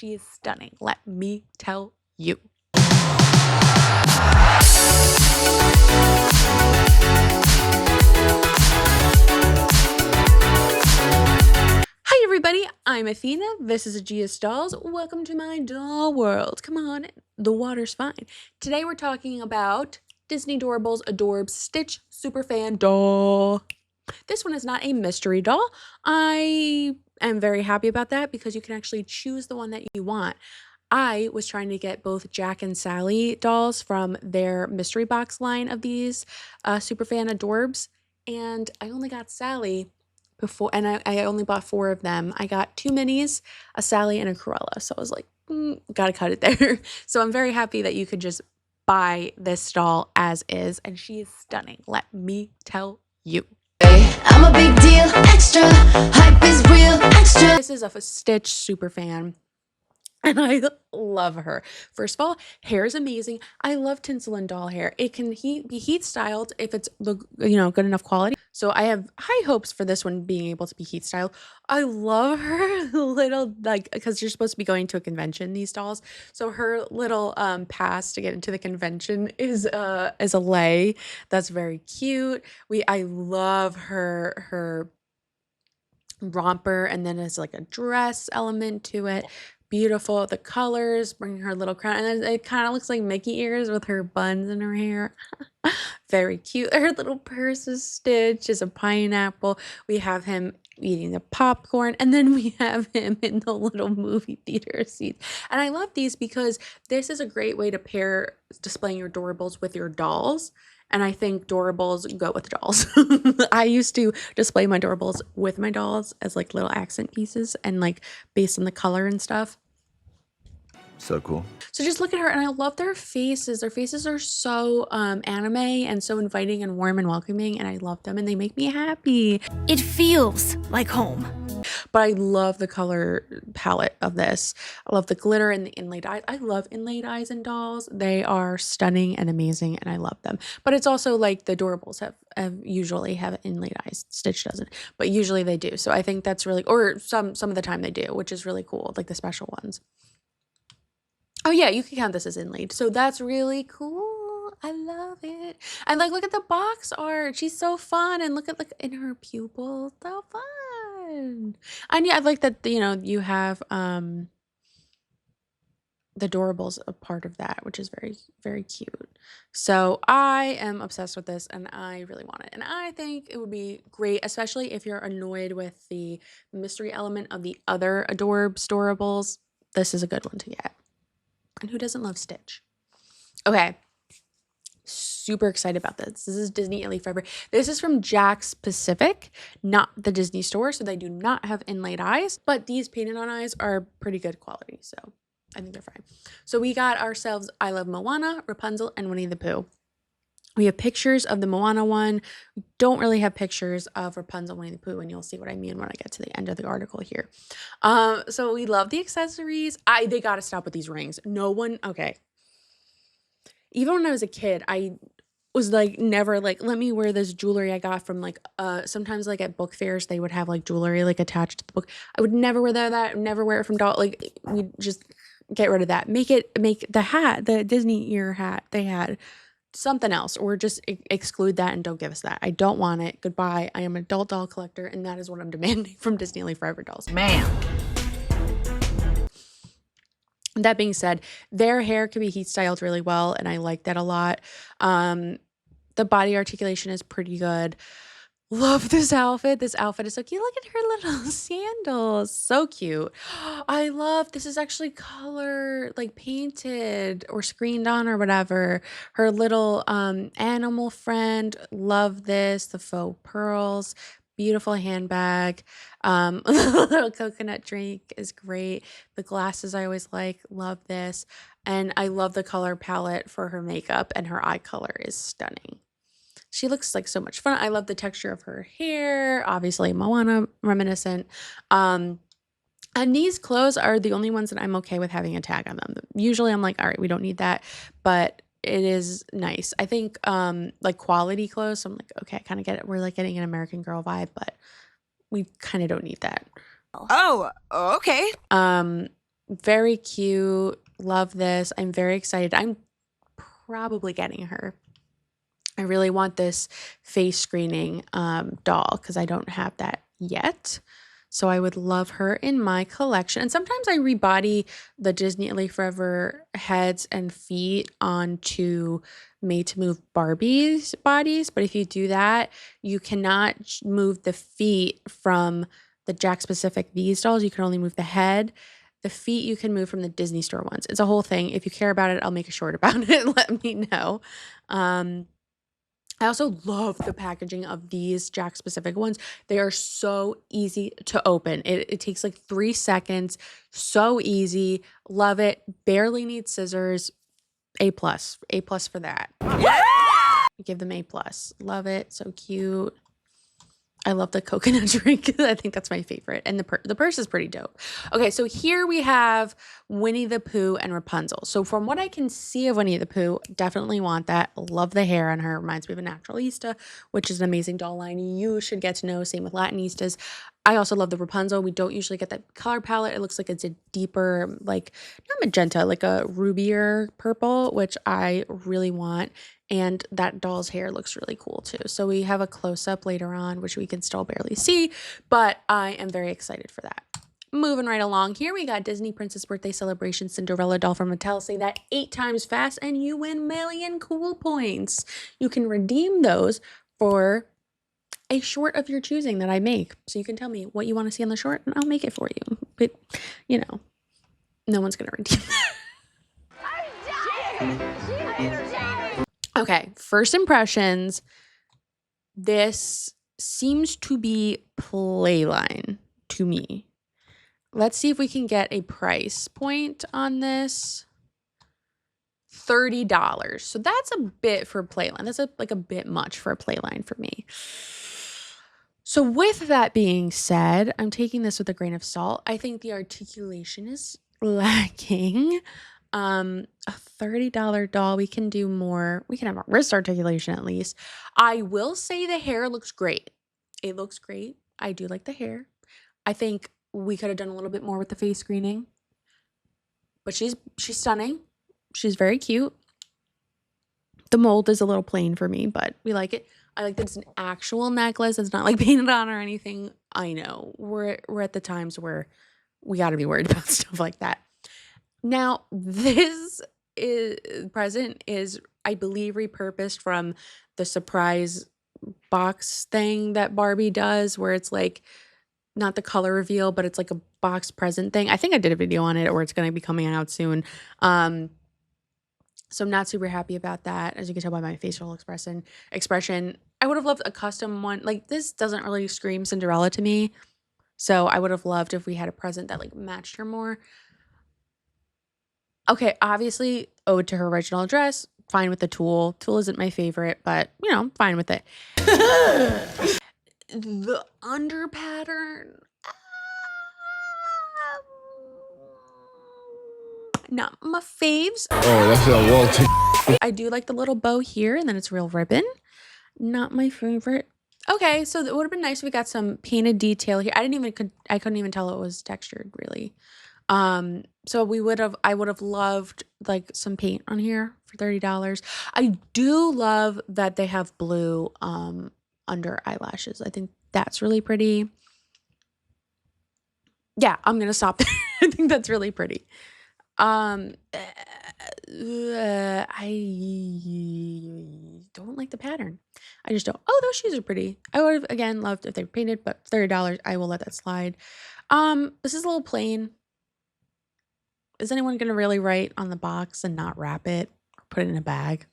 she is stunning. Let me tell you. Hi everybody, I'm Athena. This is Aegeus Dolls. Welcome to my doll world. Come on, the water's fine. Today we're talking about Disney Doorables Adorbs Stitch Superfan Doll. This one is not a mystery doll. I am very happy about that because you can actually choose the one that you want. I was trying to get both Jack and Sally dolls from their mystery box line of these Superfan Adorbs, and I only got Sally before, and I only bought 4 of them. I got 2 minis, a Sally, and a Cruella, so I was like, gotta cut it there. So I'm very happy that you could just buy this doll as is, and she is stunning. Let me tell you. I'm a big deal, extra, hype is real, extra. This is a Stitch Superfan, and I love her. First of all, hair is amazing. I love tinsel and doll hair. It can be heat styled if it's good enough quality. So I have high hopes for this one being able to be heat styled. I love her little, because you're supposed to be going to a convention, these dolls. So her little pass to get into the convention is a lei. That's very cute. I love her romper, and then there's like a dress element to it. Beautiful. The colors, bring her little crown, and then it kind of looks like Mickey ears with her buns in her hair. Very cute. Her little purse is Stitch, is a pineapple. We have him eating the popcorn, and then we have him in the little movie theater seats. And I love these because this is a great way to pair displaying your Doorables with your dolls. And I think Doorables go with dolls. I used to display my Doorables with my dolls as like little accent pieces and like based on the color and stuff. So cool. So just look at her, and I love their faces. Their faces are so anime and so inviting and warm and welcoming, and I love them, and they make me happy. It feels like home. But I love the color palette of this. I love the glitter and the inlaid eyes. I love inlaid eyes in dolls. They are stunning and amazing, and I love them. But it's also like the Doorables usually have inlaid eyes. Stitch doesn't, but usually they do. So I think that's really, or some of the time they do, which is really cool, like the special ones. Oh yeah, you can count this as inlaid. So that's really cool. I love it. And like, look at the box art. She's so fun. And look in her pupils. So fun. And yeah, I like that, you have the Doorables a part of that, which is very, very cute. So I am obsessed with this, and I really want it. And I think it would be great, especially if you're annoyed with the mystery element of the other Doorables. This is a good one to get. And who doesn't love Stitch? Okay. Super excited about this. This is Disney ILY Forever. This is from Jack's Pacific, not the Disney store, so they do not have inlaid eyes, but these painted on eyes are pretty good quality, so I think they're fine. So we got ourselves I Love Moana, Rapunzel, and Winnie the Pooh. We have pictures of the Moana one. We don't really have pictures of Rapunzel and Winnie the Pooh, and you'll see what I mean when I get to the end of the article here. So we love the accessories. They got to stop with these rings. Okay. Even when I was a kid, I was like never like, let me wear this jewelry I got from like sometimes like at book fairs they would have like jewelry like attached to the book. I would never wear that. Never wear it from doll. Like, we just get rid of that. Make the hat, the Disney ear hat they had, something else, or just exclude that and don't give us that. I don't want it. Goodbye. I am an adult doll collector, and that is what I'm demanding from Disney ILY Forever dolls. Man. That being said, their hair can be heat styled really well, and I like that a lot. The body articulation is pretty good. Love this outfit. This outfit is so cute. Look at her little sandals. So cute. I love, this is actually color, like painted or screened on or whatever. Her little animal friend. Love this. The faux pearls. Beautiful handbag. The little coconut drink is great. The glasses I always like. Love this. And I love the color palette for her makeup, and her eye color is stunning. She looks like so much fun. I love the texture of her hair. Obviously, Moana reminiscent. And these clothes are the only ones that I'm okay with having a tag on them. Usually I'm like, all right, we don't need that. But it is nice. I think like quality clothes, so I'm like, okay, I kind of get it. We're like getting an American Girl vibe, but we kind of don't need that. Oh, okay. Very cute. Love this. I'm very excited. I'm probably getting her. I really want this face screening doll because I don't have that yet. So I would love her in my collection. And sometimes I rebody the Disney ILY Forever heads and feet onto made to move Barbie's bodies. But if you do that, you cannot move the feet from the Jack Specific these dolls. You can only move the head. The feet you can move from the Disney store ones. It's a whole thing. If you care about it, I'll make a short about it. Let me know. I also love the packaging of these Jack Specific ones. They are so easy to open. It takes like 3 seconds. So easy. Love it. Barely need scissors. A+. A+ for that. Yeah! Give them A+. Love it. So cute. I love the coconut drink. I think that's my favorite. And the purse is pretty dope. Okay, so here we have Winnie the Pooh and Rapunzel. So from what I can see of Winnie the Pooh, definitely want that. Love the hair on her. Reminds me of a Naturalista, which is an amazing doll line you should get to know. Same with Latinistas. I also love the Rapunzel. We don't usually get that color palette. It looks like it's a deeper, like, not magenta, like a rubier purple, which I really want. And that doll's hair looks really cool too. So we have a close-up later on, which we can still barely see, but I am very excited for that. Moving right along, here we got Disney Princess Birthday Celebration Cinderella doll from Mattel. Say that 8 times fast and you win million cool points. You can redeem those for a short of your choosing that I make. So you can tell me what you want to see on the short and I'll make it for you. But, you know, no one's going to redeem that. Okay, first impressions. This seems to be Playline to me. Let's see if we can get a price point on this. $30. So that's a bit for Playline. That's like a bit much for a Playline for me. So with that being said, I'm taking this with a grain of salt. I think the articulation is lacking. A $30 doll, we can do more. We can have a wrist articulation at least. I will say the hair looks great. It looks great. I do like the hair. I think we could have done a little bit more with the face screening. But she's stunning. She's very cute. The mold is a little plain for me, but we like it. I like that it's an actual necklace. It's not like painted on or anything. I know. We're at the times where we got to be worried about stuff like that. Now, this present is, I believe, repurposed from the surprise box thing that Barbie does, where it's like not the color reveal, but it's like a box present thing. I think I did a video on it, or it's going to be coming out soon. So I'm not super happy about that, as you can tell by my facial expression. I would have loved a custom one. Like, this doesn't really scream Cinderella to me, so I would have loved if we had a present that like matched her more. Okay, obviously, ode to her original dress. Fine with the tulle. Tulle isn't my favorite, but, you know, fine with it. The under pattern. Not my faves. Oh, that's a Walter. I do like the little bow here, and then it's real ribbon. Not my favorite. Okay, so it would have been nice if we got some painted detail here. I couldn't even tell it was textured, really. So I would have loved like some paint on here for $30. I do love that they have blue under eyelashes. I think that's really pretty. Yeah, I'm gonna stop there. I think that's really pretty. I don't like the pattern. I just don't. Oh, those shoes are pretty. I would have again loved if they were painted, but $30, I will let that slide. This is a little plain. Is anyone going to really write on the box and not wrap it or put it in a bag?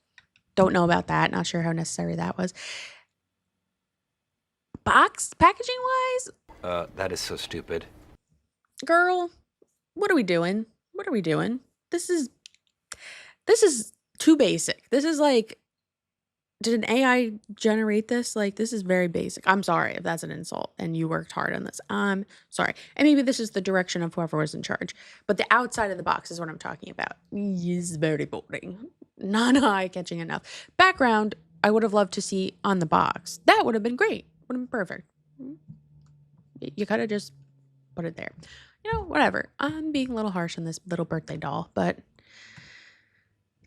Don't know about that. Not sure how necessary that was. Box packaging wise? That is so stupid. Girl, what are we doing? What are we doing? This is too basic. This is like, did an AI generate this? Like, this is very basic. I'm sorry if that's an insult and you worked hard on this. I'm sorry. And maybe this is the direction of whoever was in charge. But the outside of the box is what I'm talking about. Is very boring. Not eye-catching enough. Background, I would have loved to see on the box. That would have been great. Would have been perfect. You could have just put it there. you know, whatever. I'm being a little harsh on this little birthday doll, but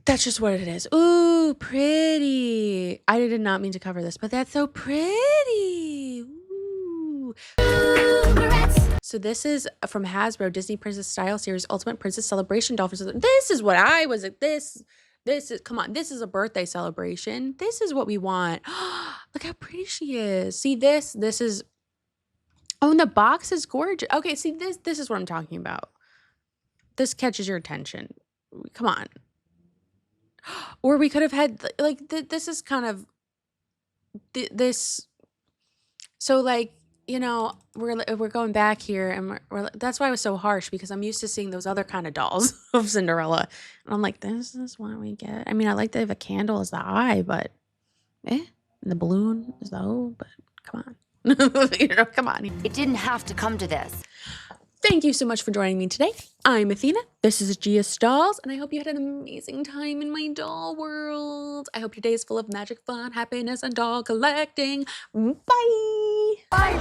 that's just what it is. Ooh, pretty. I did not mean to cover this, but that's so pretty. Ooh. So this is from Hasbro, Disney Princess Style Series Ultimate Princess Celebration Doll. This is what I was like. This is, come on, this is a birthday celebration. This is what we want. Look how pretty she is. See this is, oh, and the box is gorgeous. Okay, see this is what I'm talking about. This catches your attention. Come on. Or we could have had like this is kind of this. So like, you know, we're going back here, and we're that's why I was so harsh, because I'm used to seeing those other kind of dolls of Cinderella, and I'm like, this is what we get. I mean, I like to have a candle as the eye, but and the balloon is the O. But come on, you know, come on. It didn't have to come to this. Thank you so much for joining me today. I'm Athena. This is Gia's Dolls, and I hope you had an amazing time in my doll world. I hope your day is full of magic, fun, happiness, and doll collecting. Bye. Bye,